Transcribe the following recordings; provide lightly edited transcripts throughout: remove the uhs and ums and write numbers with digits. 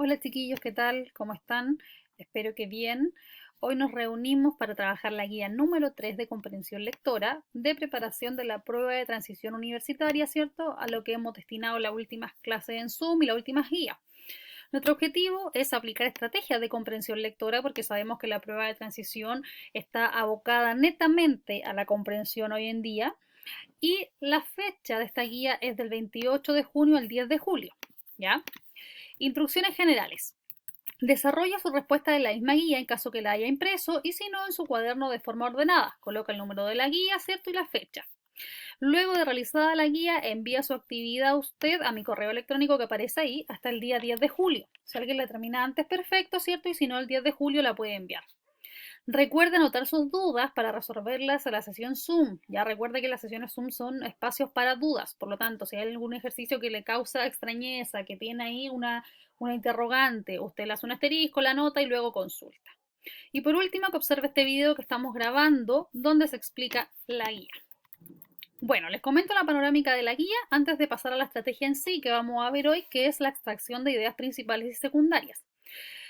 Hola chiquillos, ¿qué tal? ¿Cómo están? Espero que bien. Hoy nos reunimos para trabajar la guía número 3 de comprensión lectora de preparación de la prueba de transición universitaria, ¿cierto? A lo que hemos destinado las últimas clases en Zoom y las últimas guías. Nuestro objetivo es aplicar estrategias de comprensión lectora porque sabemos que la prueba de transición está abocada netamente a la comprensión hoy en día y la fecha de esta guía es del 28 de junio al 10 de julio, ¿ya? Instrucciones generales. Desarrolla su respuesta en la misma guía en caso que la haya impreso y si no en su cuaderno de forma ordenada. Coloca el número de la guía, ¿cierto? Y la fecha. Luego de realizada la guía, envía su actividad usted a mi correo electrónico que aparece ahí hasta el día 10 de julio. Si alguien la termina antes, perfecto, ¿cierto? Y si no, el 10 de julio la puede enviar. Recuerde anotar sus dudas para resolverlas a la sesión Zoom. Ya recuerde que las sesiones Zoom son espacios para dudas. Por lo tanto, si hay algún ejercicio que le causa extrañeza, que tiene ahí una interrogante, usted le hace un asterisco, la anota y luego consulta. Y por último, que observe este video que estamos grabando donde se explica la guía. Bueno, les comento la panorámica de la guía antes de pasar a la estrategia en sí que vamos a ver hoy, que es la extracción de ideas principales y secundarias.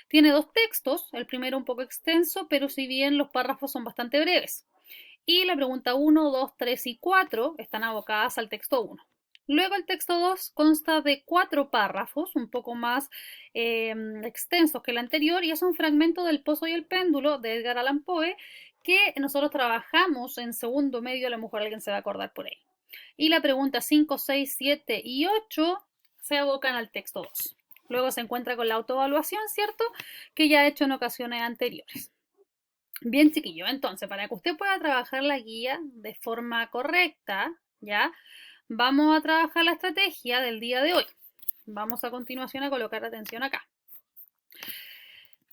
Tiene dos textos, el primero un poco extenso, pero si bien los párrafos son bastante breves. Y la pregunta 1, 2, 3 y 4 están abocadas al texto 1. Luego el texto 2 consta de 4 párrafos, un poco más extensos que el anterior, y es un fragmento del Pozo y el péndulo de Edgar Allan Poe que nosotros trabajamos en segundo medio, a lo mejor alguien se va a acordar por ahí. Y la pregunta 5, 6, 7 y 8 se abocan al texto 2. Luego se encuentra con la autoevaluación, ¿cierto? Que ya he hecho en ocasiones anteriores. Bien, chiquillo, entonces, para que usted pueda trabajar la guía de forma correcta, ¿ya? Vamos a trabajar la estrategia del día de hoy. Vamos a continuación a colocar atención acá.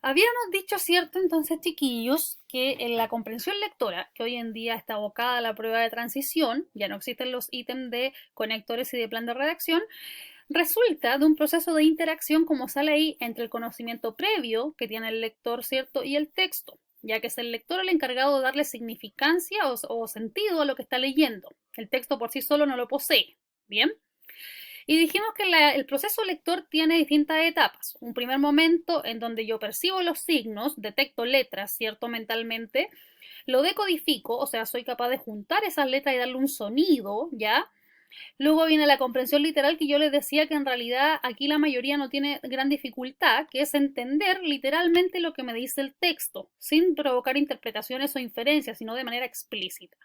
Habíamos dicho, cierto, entonces, chiquillos, que en la comprensión lectora, que hoy en día está abocada a la prueba de transición, ya no existen los ítems de conectores y de plan de redacción, resulta de un proceso de interacción, como sale ahí, entre el conocimiento previo que tiene el lector, ¿cierto?, y el texto, ya que es el lector el encargado de darle significancia o sentido a lo que está leyendo. El texto por sí solo no lo posee. ¿Bien? Y dijimos que el proceso lector tiene distintas etapas. Un primer momento en donde yo percibo los signos, detecto letras, ¿cierto? Mentalmente, lo decodifico, o sea, soy capaz de juntar esas letras y darle un sonido, ¿ya? Luego viene la comprensión literal, que yo les decía que en realidad aquí la mayoría no tiene gran dificultad, que es entender literalmente lo que me dice el texto, sin provocar interpretaciones o inferencias, sino de manera explícita.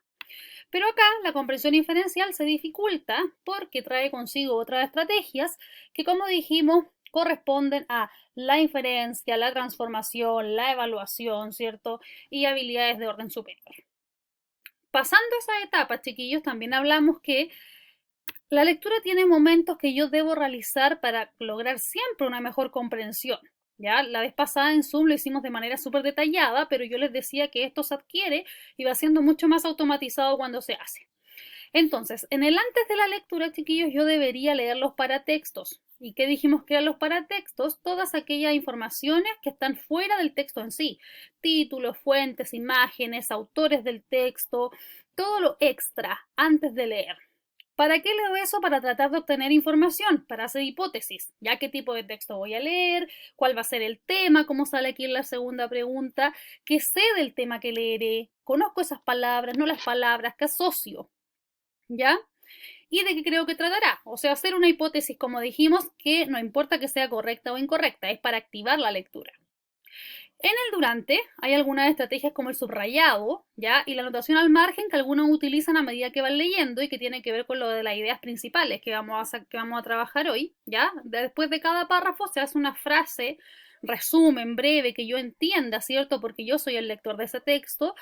Pero acá la comprensión inferencial se dificulta porque trae consigo otras estrategias que, como dijimos, corresponden a la inferencia, la transformación, la evaluación, ¿cierto? Y habilidades de orden superior. Pasando esa etapa, chiquillos, también hablamos que la lectura tiene momentos que yo debo realizar para lograr siempre una mejor comprensión. Ya, la vez pasada en Zoom lo hicimos de manera súper detallada, pero yo les decía que esto se adquiere y va siendo mucho más automatizado cuando se hace. Entonces, en el antes de la lectura, chiquillos, yo debería leer los paratextos. ¿Y qué dijimos que eran los paratextos? Todas aquellas informaciones que están fuera del texto en sí. Títulos, fuentes, imágenes, autores del texto, todo lo extra antes de leer. ¿Para qué leo eso? Para tratar de obtener información, para hacer hipótesis. ¿Ya qué tipo de texto voy a leer? ¿Cuál va a ser el tema? ¿Cómo sale aquí en la segunda pregunta? ¿Qué sé del tema que leeré? ¿Conozco esas palabras? ¿No las palabras? ¿Qué asocio? ¿Ya? ¿Y de qué creo que tratará? O sea, hacer una hipótesis, como dijimos, que no importa que sea correcta o incorrecta, es para activar la lectura. En el durante hay algunas estrategias como el subrayado, ¿ya? Y la anotación al margen que algunos utilizan a medida que van leyendo y que tiene que ver con lo de las ideas principales que vamos a trabajar hoy, ¿ya? Después de cada párrafo se hace una frase, resumen breve que yo entienda, ¿cierto? Porque yo soy el lector de ese texto,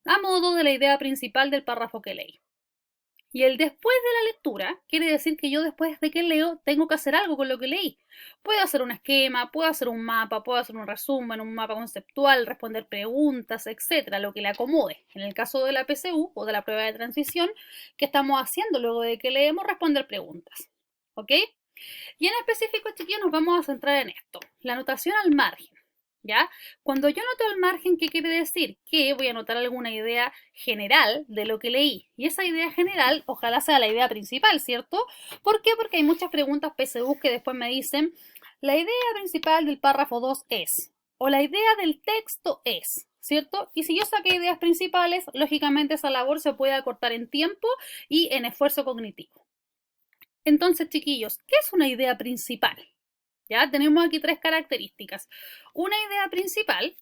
a modo de la idea principal del párrafo que leí. Y el después de la lectura quiere decir que yo después de que leo tengo que hacer algo con lo que leí. Puedo hacer un esquema, puedo hacer un mapa, puedo hacer un resumen, un mapa conceptual, responder preguntas, etcétera, lo que le acomode. En el caso de la PSU o de la prueba de transición, ¿qué estamos haciendo luego de que leemos? Responder preguntas. ¿Ok? Y en específico, chiquillos, nos vamos a centrar en esto. La anotación al margen. ¿Ya? Cuando yo anoto al margen, ¿qué quiere decir? Que voy a anotar alguna idea general de lo que leí. Y esa idea general, ojalá sea la idea principal, ¿cierto? ¿Por qué? Porque hay muchas preguntas PSU que después me dicen, la idea principal del párrafo 2 es, o la idea del texto es, ¿cierto? Y si yo saqué ideas principales, lógicamente esa labor se puede acortar en tiempo y en esfuerzo cognitivo. Entonces, chiquillos, ¿qué es una idea principal? Ya tenemos aquí tres características. Una idea principal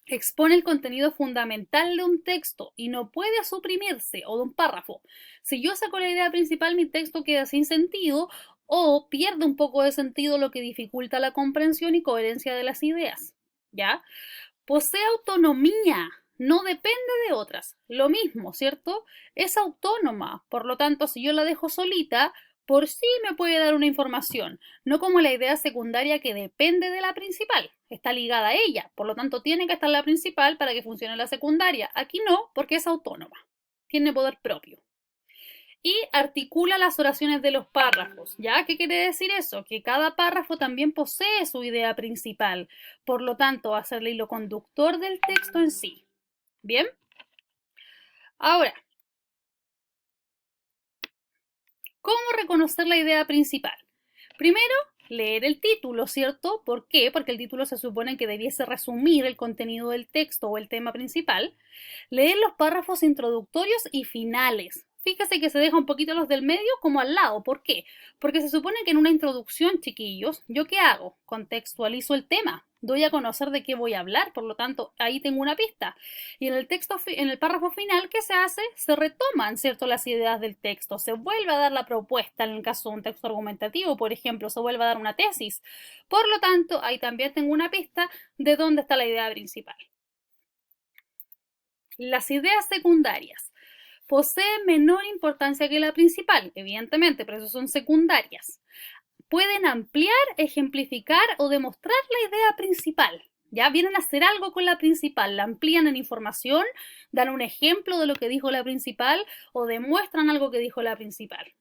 expone el contenido fundamental de un texto y no puede suprimirse, o de un párrafo. Si yo saco la idea principal, mi texto queda sin sentido o pierde un poco de sentido, lo que dificulta la comprensión y coherencia de las ideas. ¿Ya? Posee autonomía, no depende de otras. Lo mismo, ¿cierto? Es autónoma, por lo tanto, si yo la dejo solita, por sí me puede dar una información, no como la idea secundaria que depende de la principal, está ligada a ella, por lo tanto tiene que estar la principal para que funcione la secundaria. Aquí no, porque es autónoma, tiene poder propio. Y articula las oraciones de los párrafos. ¿Ya? ¿Qué quiere decir eso? Que cada párrafo también posee su idea principal, por lo tanto va a ser el hilo conductor del texto en sí. ¿Bien? Ahora, ¿cómo reconocer la idea principal? Primero, leer el título, ¿cierto? ¿Por qué? Porque el título se supone que debiese resumir el contenido del texto o el tema principal. Leer los párrafos introductorios y finales. Fíjese que se deja un poquito los del medio como al lado. ¿Por qué? Porque se supone que en una introducción, chiquillos, ¿yo qué hago? Contextualizo el tema, doy a conocer de qué voy a hablar, por lo tanto, ahí tengo una pista. Y en el texto, en el párrafo final, ¿qué se hace? Se retoman, ¿cierto?, las ideas del texto, se vuelve a dar la propuesta en el caso de un texto argumentativo, por ejemplo, se vuelve a dar una tesis. Por lo tanto, ahí también tengo una pista de dónde está la idea principal. Las ideas secundarias poseen menor importancia que la principal, evidentemente, pero eso son secundarias. Pueden ampliar, ejemplificar o demostrar la idea principal. Ya vienen a hacer algo con la principal, la amplían en información, dan un ejemplo de lo que dijo la principal o demuestran algo que dijo la principal.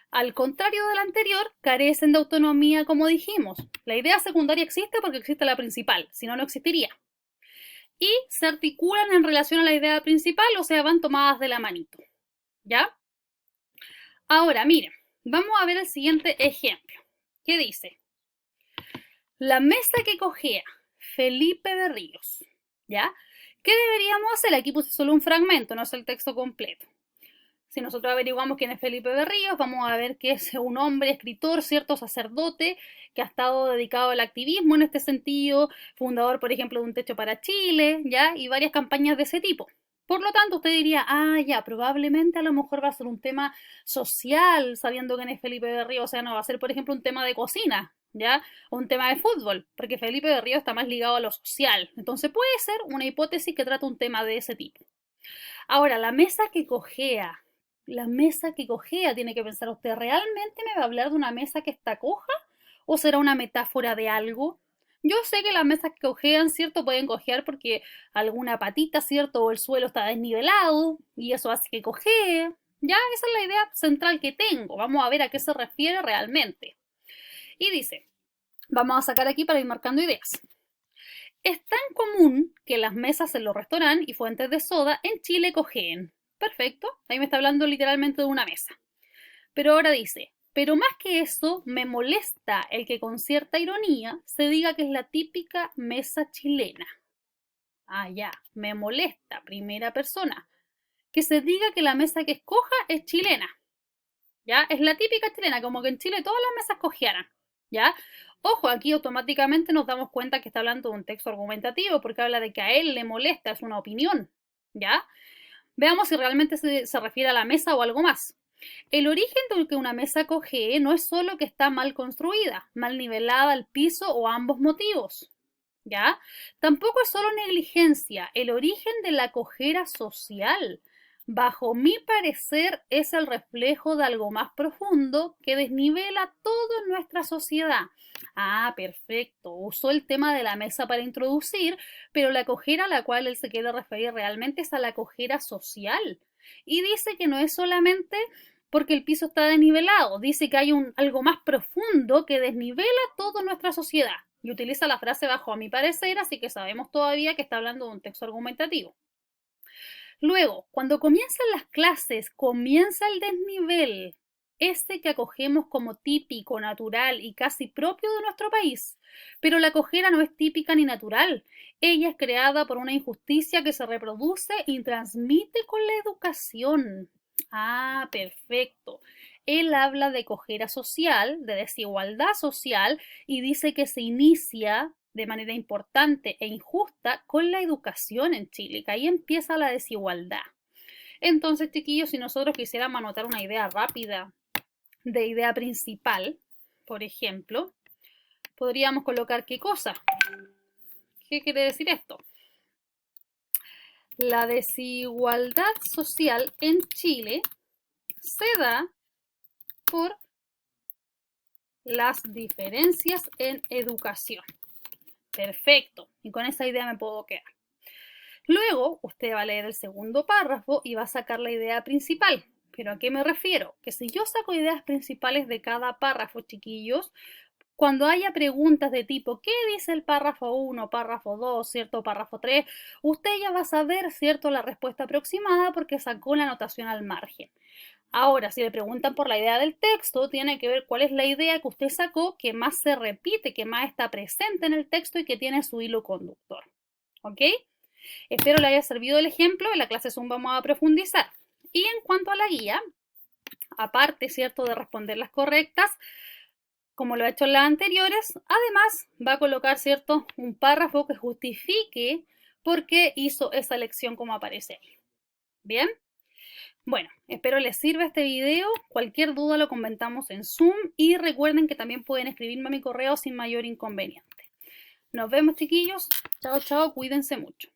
Al contrario del anterior, carecen de autonomía, como dijimos. La idea secundaria existe porque existe la principal, si no, no existiría. Y se articulan en relación a la idea principal, o sea, van tomadas de la manito. ¿Ya? Ahora, miren, vamos a ver el siguiente ejemplo. ¿Qué dice? La mesa que cojea Felipe de Ríos. ¿Ya? ¿Qué deberíamos hacer? Aquí puse solo un fragmento, no es el texto completo. Si nosotros averiguamos quién es Felipe de Ríos, vamos a ver que es un hombre, escritor, cierto, sacerdote, que ha estado dedicado al activismo en este sentido, fundador, por ejemplo, de Un Techo para Chile, ¿ya? Y varias campañas de ese tipo. Por lo tanto, usted diría, ah, ya, probablemente a lo mejor va a ser un tema social, sabiendo quién es Felipe de Ríos, o sea, no va a ser, por ejemplo, un tema de cocina, ¿ya? O un tema de fútbol, porque Felipe de Ríos está más ligado a lo social. Entonces puede ser una hipótesis que trata un tema de ese tipo. Ahora, la mesa que cojea. La mesa que cojea, tiene que pensar usted, ¿realmente me va a hablar de una mesa que está coja? ¿O será una metáfora de algo? Yo sé que las mesas que cojean, ¿cierto? Pueden cojear porque alguna patita, ¿cierto? O el suelo está desnivelado y eso hace que cojee. Ya, esa es la idea central que tengo. Vamos a ver a qué se refiere realmente. Y dice, vamos a sacar aquí para ir marcando ideas. Es tan común que las mesas en los restaurantes y fuentes de soda en Chile cojeen. Perfecto, ahí me está hablando literalmente de una mesa. Pero ahora dice, pero más que eso, me molesta el que con cierta ironía se diga que es la típica mesa chilena. Ah, ya, me molesta, primera persona. Que se diga que la mesa que escoja es chilena. ¿Ya? Es la típica chilena, como que en Chile todas las mesas cojearan. ¿Ya? Ojo, aquí automáticamente nos damos cuenta que está hablando de un texto argumentativo porque habla de que a él le molesta, es una opinión. ¿Ya? Veamos si realmente se refiere a la mesa o algo más. El origen de que una mesa cojee no es solo que está mal construida, mal nivelada al piso o ambos motivos. ¿Ya? Tampoco es solo negligencia, el origen de la cojera social. Bajo mi parecer, es el reflejo de algo más profundo que desnivela toda nuestra sociedad. Ah, perfecto. Usó el tema de la mesa para introducir, pero la cojera a la cual él se quiere referir realmente es a la cojera social. Y dice que no es solamente porque el piso está desnivelado, dice que hay algo más profundo que desnivela toda nuestra sociedad. Y utiliza la frase bajo a mi parecer, así que sabemos todavía que está hablando de un texto argumentativo. Luego, cuando comienzan las clases, comienza el desnivel. ese que acogemos como típico, natural y casi propio de nuestro país. Pero la cojera no es típica ni natural. Ella es creada por una injusticia que se reproduce y transmite con la educación. Ah, perfecto. Él habla de cojera social, de desigualdad social, y dice que se inicia de manera importante e injusta con la educación en Chile, que ahí empieza la desigualdad. Entonces, chiquillos, si nosotros quisiéramos anotar una idea rápida de idea principal, por ejemplo, podríamos colocar qué cosa. ¿Qué quiere decir esto? La desigualdad social en Chile se da por las diferencias en educación. Perfecto. Y con esa idea me puedo quedar. Luego, usted va a leer el segundo párrafo y va a sacar la idea principal. ¿Pero a qué me refiero? Que si yo saco ideas principales de cada párrafo, chiquillos, cuando haya preguntas de tipo, ¿qué dice el párrafo 1, párrafo 2, cierto, párrafo 3? Usted ya va a saber, cierto, la respuesta aproximada porque sacó la anotación al margen. Ahora, si le preguntan por la idea del texto, tiene que ver cuál es la idea que usted sacó que más se repite, que más está presente en el texto y que tiene su hilo conductor. ¿Ok? Espero le haya servido el ejemplo. En la clase Zoom vamos a profundizar. Y en cuanto a la guía, aparte, ¿cierto?, de responder las correctas, como lo ha hecho en las anteriores, además va a colocar, ¿cierto?, un párrafo que justifique por qué hizo esa elección como aparece ahí. ¿Bien? Bueno, espero les sirva este video. Cualquier duda lo comentamos en Zoom y recuerden que también pueden escribirme a mi correo sin mayor inconveniente. Nos vemos, chiquillos. Chao, chao. Cuídense mucho.